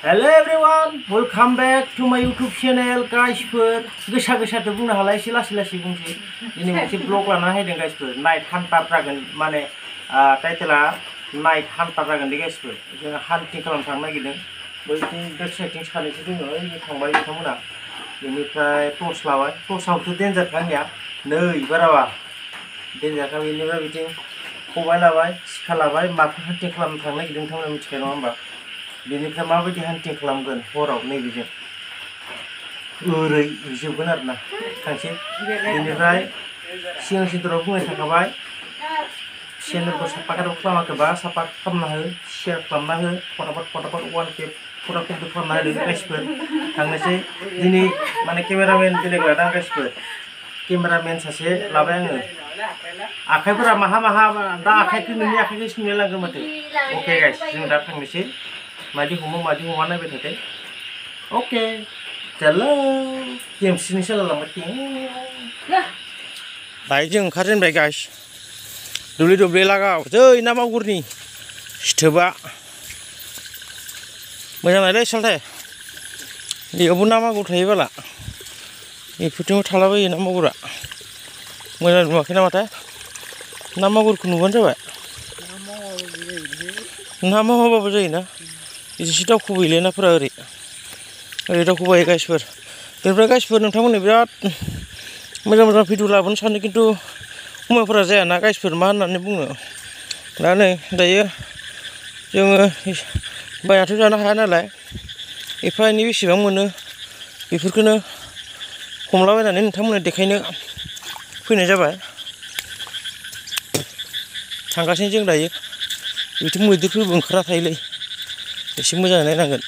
Hello everyone, welcome back to my YouTube channel guys. गोसा बुंनो हाला एसे लासै बुंसै दिनै मोनसे ब्लग लाना हायदों गाइसफोर नाइट हान्टार जागोन माने टाइटेला नाइट हान्टार जागोन दे गाइसफोर जों हान्टिं खालामनो थांनो नागिरदों बैथिं बेक साइडथिं सानैसो दङ ओइ थांबाय बिथांमोना बेनिफ्राय टर्च लाबाय टर्चआवथ' डेन्जारखा आंनिया नै बाराबा डेन्जारखा बेनिफ्राय बिथिं खबाय लाबाय सिखा लाबाय माखौ हान्टिं खालामनो थांनो नागिरदों नोंथांमोना मिथिखायो नङा होमबा बेनिफ्राय माबायदि हान्टिं खालामगोन हराव नैबेजों ओरै जोबगोन आरोना थांसै बेनिफ्राय सिगां सिन्दुराव बुंनाय थाखाबाय चेनेलखौ साफा खालामाखैबा साफा खालामना हो शेयार खालामना हो फटाफट 1K फुरा कमप्लिट खालामना होदों गाइसफोर थांनोसै दिनै माने केमेरामेन बेलेग लादों गाइसफोर केमेरामेन सासे लाबाय आङो आखाइफोरा माहा दा आखाइखौ नोंनि आखाइखौ सिंनो लांगोन माथो अके गाइस जों दा थांनोसै मादि हमा नायबाय थादो अके चलो गेमसिनि सोलायलांबाय दायो जों ओंखारजेनबाय गाइस दुब्लि लागाव जै ना मागुरनि सिथोबा मोजां नायलै सालथे बेयावबो ना मागुर थायो बाला बेफोरथिंबो थालाबायो ना मागुरा मोजां नुवाखै नामाथाय ना मागुरखौ नुबानो जाबाय ना मावाबाबो जायोना एसे दावखोबोयोलै नाफोरा ओरै दावखोबोयो गाइसफोर बेनिफ्राय गाइसफोर नोंथांमोननो बिराद मोजां भिडिअ लाबोनो सानो खिन्थु समायफोरा जायाना गाइसफोर मा होननानै बुङो दा नै दायो जोङो बायनाथ' जानो हाया नालाय एफा एनै बेसेबां मोनो बेफोरखौनो हमलाबायनानै नोंथांमोननो देखायनो फैनाय जाबाय थांगासिनो जों दायो बिथिं मैदेरफोरबो ओंखारना थायोलै एसे मोजाङै नायनांगोन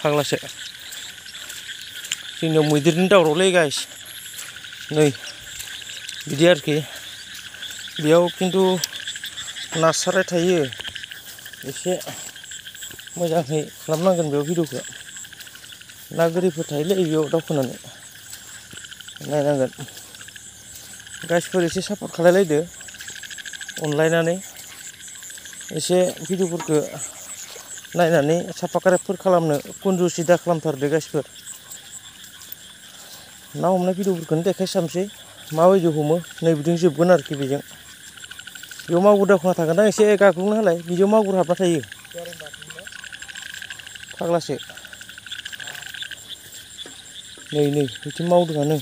फाग्लासो जोंनियाव मैदेरनि दावरावलै गाइस नै बिदि आरोखि बेयाव खिन्थु नासाराय थायो एसे मोजाङै खालामनांगोन बेयाव भिडिअखौ ना गोरिफोर थायोलै बेयाव दावखोनानै नायनांगोन गाइसफोर एसे सापर्ट खालायलायदो अनलायनानै एसे भिडिअफोरखौ नायनानै साबस्क्राइबफोर खालामनो कन्जुसि दा खालामथारदो गाइसफोर ना हमनाय भिडिअफोरखौनो देखायसाबसै माबायदि हमो नै बिदिनो जोबगोन आरोखि बेजों बेयाव मागुर दावखोना थागोन दा एसे गाग्लुंना होलाय बिदियाव मागुर हाबना थायो फाग्लासो नै बिथिं मावदोंआनो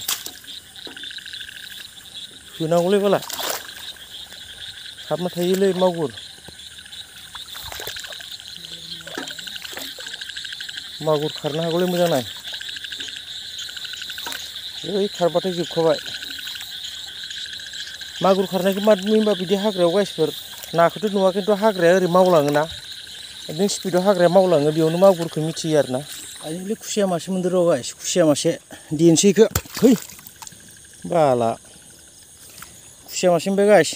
होनांगौलै बाला हाबना थायोलै मागुर खारनो हागौलै मोजां नाय ओइ खारबाथाय जोबखाबाय मागुर खारनायखौ मा होनबा बिदि हाग्रायाव गाइसफोर नाखौथ' नुवा खिन्थु हाग्राया ओरै मावलाङोना एकदम स्पिडआव हाग्राया मावलाङो बेयावनो मागुरखौ मिथियो आरोना आजिखालि खुसिया मासे मोनदों र' गाइस खुसिया मासे दिनोसैखौ है बाला खुसिया मासे मोनबाय गाइस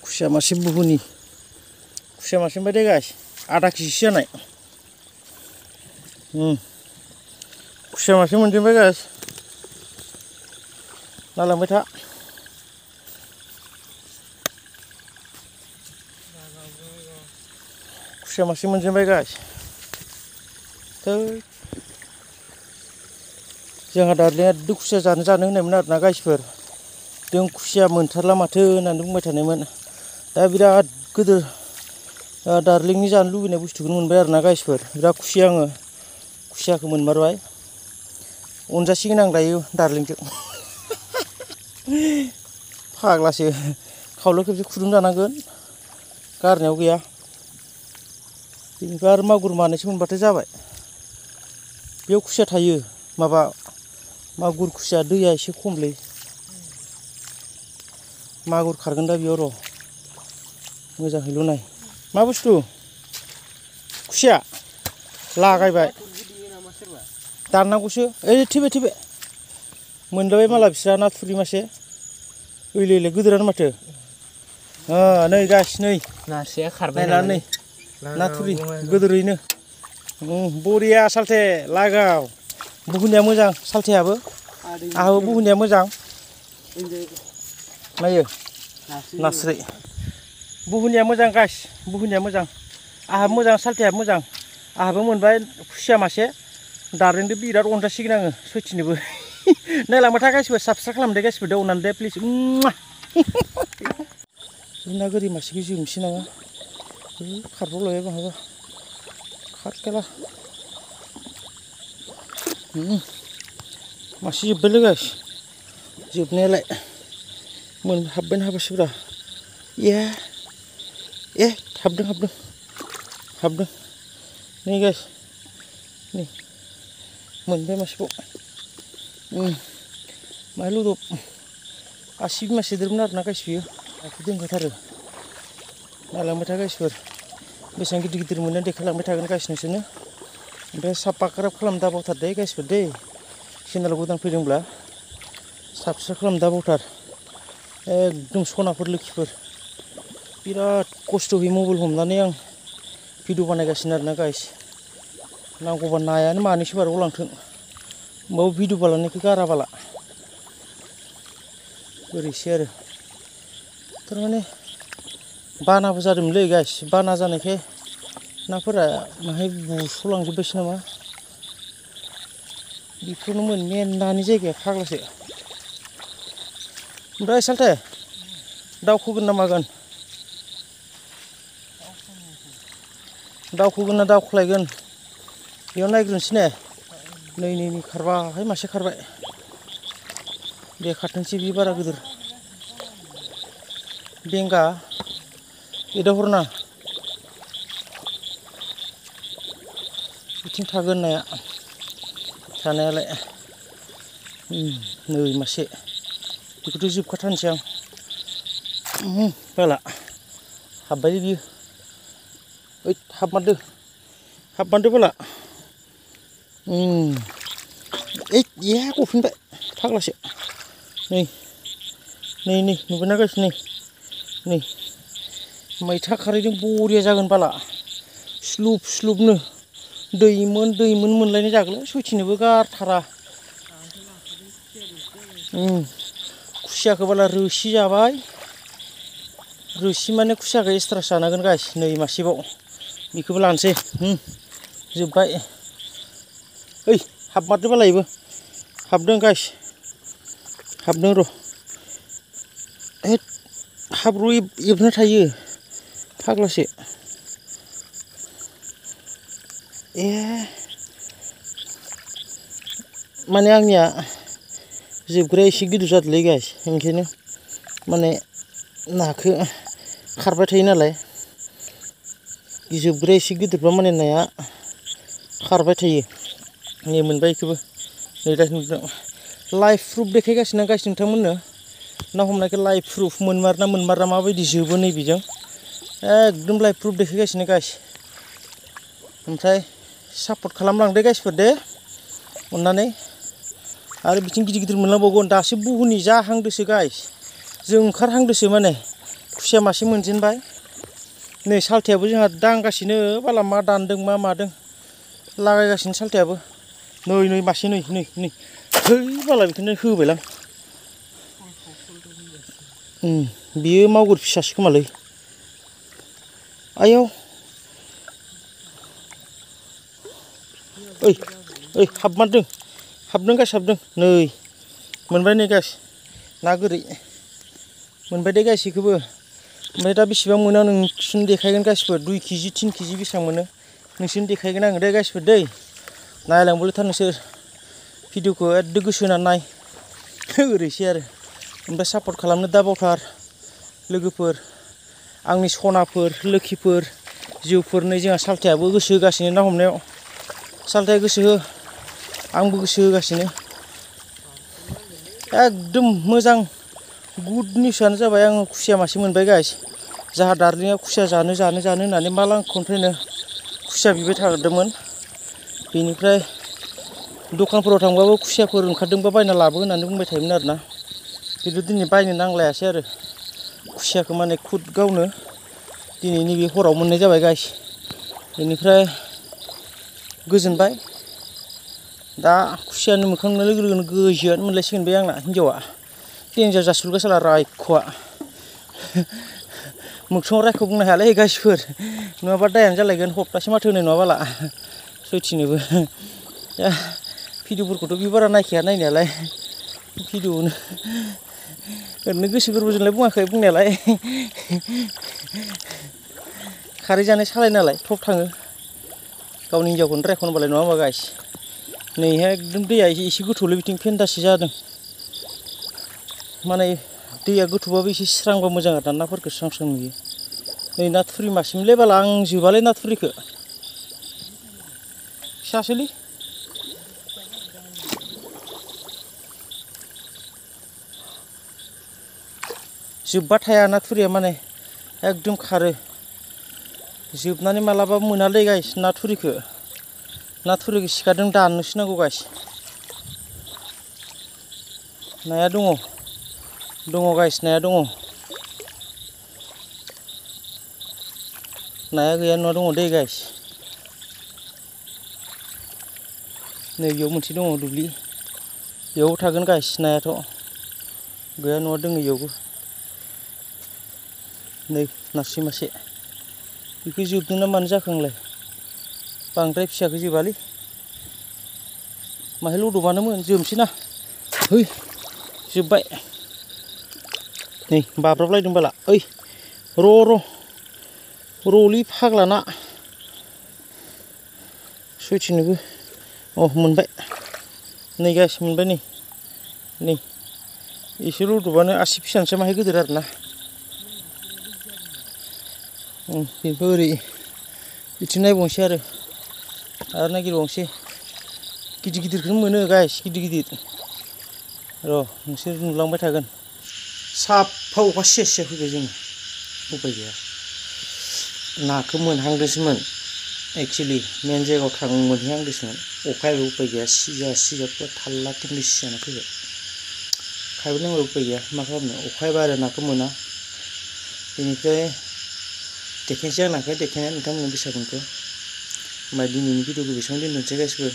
खुसिया मासे बुहुनि खुसिया मासे मोनबाय दे गाइस आधा केजिसो जानाय खुसिया मासे मोनजोबबाय गाइस नालांबाय था खुसिया मासे मोनजोबबाय गाइस जोंहा दार्लिंआ खुसिया जानो होननायमोन आरोना गाइसफोर जों खुसिया मोनथारला माथो होननानै बुंबाय थानायमोन दा बिराद गोदो दार्लिंनि जानो लुबैनाय बुस्थुखौनो मोनबाय आरोना गाइसफोर बिराद खुसि आङो खुसियाखौ मोनमारबाय अनजासिगोन आं दायो दार्लिंजों फाग्लासो खावलायाव खेबसे खुदुं जानांगोन गारनायाव गैया बेनिफ्राय आरो मागुर मानैसो मोनबाथाय जाबाय बेयाव खुसिया थायो मागुर खुसिया दैया एसे खमलै मागुर खारगोन दा बेयाव र' मोजाङैल' नाय मा बुस्थु खुसिया लागायबाय दाननांगौसो ओइ थैबाय मोनलायबाय माला बिस्रा ना थुरि मासे ओइलै गोदोरानो माथो नै गाइस नै नासेया खारबाय नायनानै ना थुरि गोदोरैनो बरिया सालथे लागाव बुहुनिया मोजां सालथेयाबो आहाबो बुहुनिया मोजां नायो नास्राय बुहुनिया मोजां गाइस बुहुनिया मोजां आहा मोजां सालथेया मोजां आहाबो मोनबाय खुसिया मासे दारेंजों बिराद अनजासिगोन आङो सयथिनोबो नायलांबाय था गासिबो साबस्क्राइब खालामदो गासिबो दे अननानै दे प्लिज ना गोरि मासेखौ जोमसै नामा खारबावलायबाय बहाबा खारखेला मासे जोब्बायलै गाइस जोबनायालाय हाबबायना हाबासैब्रा ए हाबदों नै गाइस नै मोनबाय मासेखौ माहाय लदब आसि बिमा सोदेरमोन आरोना गाइस बियो आखि दोनखाथारो नायलांबाय था गाइसफोर बेसेबां गिदिर गिदिर मोनो देखायलांबाय थागोन गाइस नोंसोरनो ओमफ्राय साबस्क्राइब खालाम दाबावथार दे गाइसफोर दे चेनेलाव गोदान फैदोंब्ला साबस्क्राइब खालाम दाबावथार एकदम सनाफोर लोखिफोर बिराद खस्थ'यै मबाइल हमनानै आं भिडिअ बानायगासिनो आरोना गाइस नांगौबा नायानो मानैसो बारग'लांथों होमबाबो भिडिअ बानायनायखौ गाराबाला ओरैसो आरो थारमाने बानाबो जादोंमोनलै गाइस बाना जानायखाय नाफोरा माहाय बुस'लांजोब्बायसो नामा बेफोरनोमोन मेन नानि जायगाया फाग्लासो ओमफ्राय सालथे दावखोगोन ना मागोन दावखोगोन ना दावख्लायगोन बेयाव नायग्रोनोसै ने नै खारबाय मासे खारबाय दे खारथोंसै बे बारा गिदिर बेंगा एदावहरना बिथिं थागोन नाया थानायालाय नै मासे बेखौथ' जोबखाथारनोसै आं बाला हाबबायलै बियो ओइ हाबमारदो बाला गफिनबाय फाग्लासो नै नुबायना गाइस नै मैथा खारैजों बरिया जागोन बाला स्लुबनो दैमोन मोनलायनाय जागोन सयथिनोबो गारथारा खुसियाखौ बाला रोसि जाबाय रोसि माने खुसियाखौ एक्सट्रा जानांगोन गाइस नै मासेबाव बेखौबो लानोसै जोब्बाय ओइ हाबमारदो बाला इबो हाबदों गाइस हाबदों र' हाब्रु एबना थायो फाग्लासो माने आंनिया जोबग्राया एसे गिदिर जादोंलै गाइस ओंखायनो माने नाखौ खारबाय थायो नालाय जोबग्राया एसे गिदिरबा माने नाया खारबाय थायो नै मोनबाय बेखौबो नै दा नुदों लाइभ प्रुफ देखायगासिनो गाइस नोंथांमोननो ना हमनायखौ लाइभ प्रुफ मोनमारा माबायदि जोबो नै बेजों एकदम लाइभ प्रुफ देखायगासिनो गाइस ओमफ्राय सापर्ट खालामलांदो गाइसफोर दे अननानै आरो बिथिं गिदिर मोनलांबावगोन दासो बुहुनि जाहांदोसो गाइस जों ओंखारहांदोसो माने खुसिया मासे मोनजेनबाय नै सालथायाबो जोंहा दांगासिनो बाला मा दानदों मा मादों लागायगासिनो सालथायाबो नै मासे नै है बाला बेखौनो होबायलां बियो मागुर फिसासो खोमालै आयौ ओइ हाबदों गाइस हाबदों नै मोनबाय नै गाइस ना गोरि मोनबाय दे गाइस बेखौबो ओमफ्राय दा बेसेबां मोनो आं नोंसोरनो देखायगोन गाइसफोर 2 केजि 3 केजि बेसेबां मोनो नोंसोरनो देखायगोन आङो दे गाइसफोर दै नायलांबायथा नोंसोर भिडिअखौ एकदम गोसो होनानै नाय ओरैसो आरो ओमफ्राय सापर्ट खालामनो दाबावथार लोगोफोर आंनि सनाफोर लोखिफोर जिउफोर नै जोंहा सालथायाबो गोसो होगासिनो ना हमनायाव सालथाया गोसो हो आंबो गोसो होगासिनो एकदम मोजां गुड निउसआनो जाबाय आङो खुसिया मासे मोनबाय गाइस जाहा दार्लिंआ खुसिया जानो होननानै मालांखनिफ्रायनो खुसिया बिबाय थादोंमोन बेनिफ्राय दखानफोराव थांबाबो खुसियाफोर ओंखारदोंबा बायना लाबो होननानै बुंबाय थायोमोन आरोना खिन्थु दिनै बायनो नांलायासै आरो खुसियाखौ माने खुद गावनो दिनैनि बे हराव मोननाय जाबाय गाइस बेनिफ्राय गोजोनबाय दा खुसियानि मोखां नुनाय लोगो लोगोनो गोजोन मोनलायसिगोन बे आंना हिन्जावा देन्जार जासिगोन साला रायख'आ मोगसङाव रायखौ बुंनो हायालै गाइसफोर नङाबा दायानो जालायगोन हप्तासे माथो होनाय नङाबाला सयथिनोबो भिडिअफोरखौथ' बि बारा नायखाया नायनायालाय भिडिअनो ओरैनो गोसो गोरबोजोंलाय बुङाखै बुंनायालाय खारै जानाय सालाय नालाय थब थाङो गावनि हिन्जावखौनो रायख'नोबालाय नङा होमबा गाइस नैहाय एकदम दैया एसे गोथौलै बिथिं फेन्दासे जादों माने दैया गोथौबाबो एसे स्रांबा मोजां आरो नाफोरखौ स्रां स्रां नुयो नै नाथुरि मासेमोनलै बाला आं जोबालै नाथुरिखौ फिसासोलै जोब्बा थाया नाथुरिया माने एकदम खारो जोबनानै मालाबा मोनालै गाइस नाथुरिखौ सिखाजों दाननोसो नांगौ गाइस नाया दङ गाइस नाया दङ नाया गैया नङा दङ दै गाइस नै बेयाव मोनसे दङ दुब्लि बेयाव थागोन गाइस नायाथ' गैया नङा दङ बेयावबो नै नास्राय मासे बेखौ जोबदों ना मानो जाखो आंलाय बांद्राय फिसाखौ जोबालै माहाय लदबानोमोन जोबसै ना है जोब्बाय नै बाब्राबलायदों बाला ओइ र'लै फाग्ला ना सयथिनोबो मोनबाय नै गाइस मोनबाय नै एसे लदबानो आसि फिसानिसो माहाय गिदिर आरोना बेखौ ओरै बिथिं नायबावनोसै आरो नागिरबावनोसै गिदिर गिदिरखौनो मोनो गाइस गिदिर र' नोंसोर नुलांबाय थागोन साफा अखा सेस फैबाय जोङो उपाय गैया नाखौ मोनहांदोंसोमोन एक्सुवेलि मेन जायगायाव मोनहैहांदोंसोमोन अखायाबो उपाय गैया सिजा थाल्ला टिंलिस जाना फैबाय खायबो नांगौ उपाय गैया मा खालामनो अखा हाबा आरो नाखौ मोना बेनिफ्राय देखायनोसै आं नाखौ देखायनाया नोंथांमोननो बैसागुनिखौ ओमफ्राय दिनैनि भिडिअखौ बेसेबां दोननोसै गाइसफोर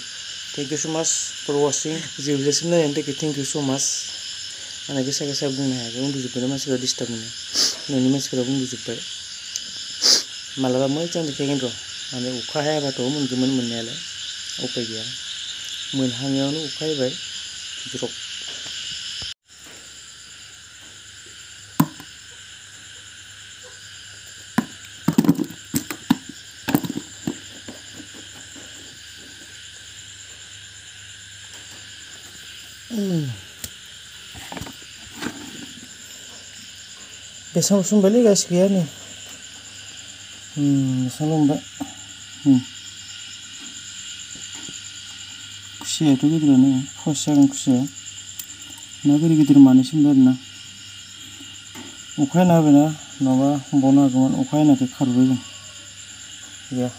थेंक इउ स' माच फर वाचिं जोबजासिम नायनायनि थाखाय थेंक इउ स' माच माने गोसा बुंनो हायाखै उन्दुजोब्बाय मानसिफोरा डिस्टार्ब मोनो न'नि मानसिफोरा उन्दुजोब्बाय मालाबा मोजां देखायगोन र' माने अखा हायाबाथ' मोनगौमोन मोननायालाय उपाय गैया मोनहांनायावनो अखा हाबाय ज्रप बेसेबां संबायलै गाइस गैया नै बेसेबां लंबाय खुसियाथ' गिदिरानो फस जागोन खुसिया ना गिदिर मानैसो मोनबाय आरोना अखा हाना होबायना नङाबा हमबावनो हागौमोन अखा हानायखाय खारबाय जों गैया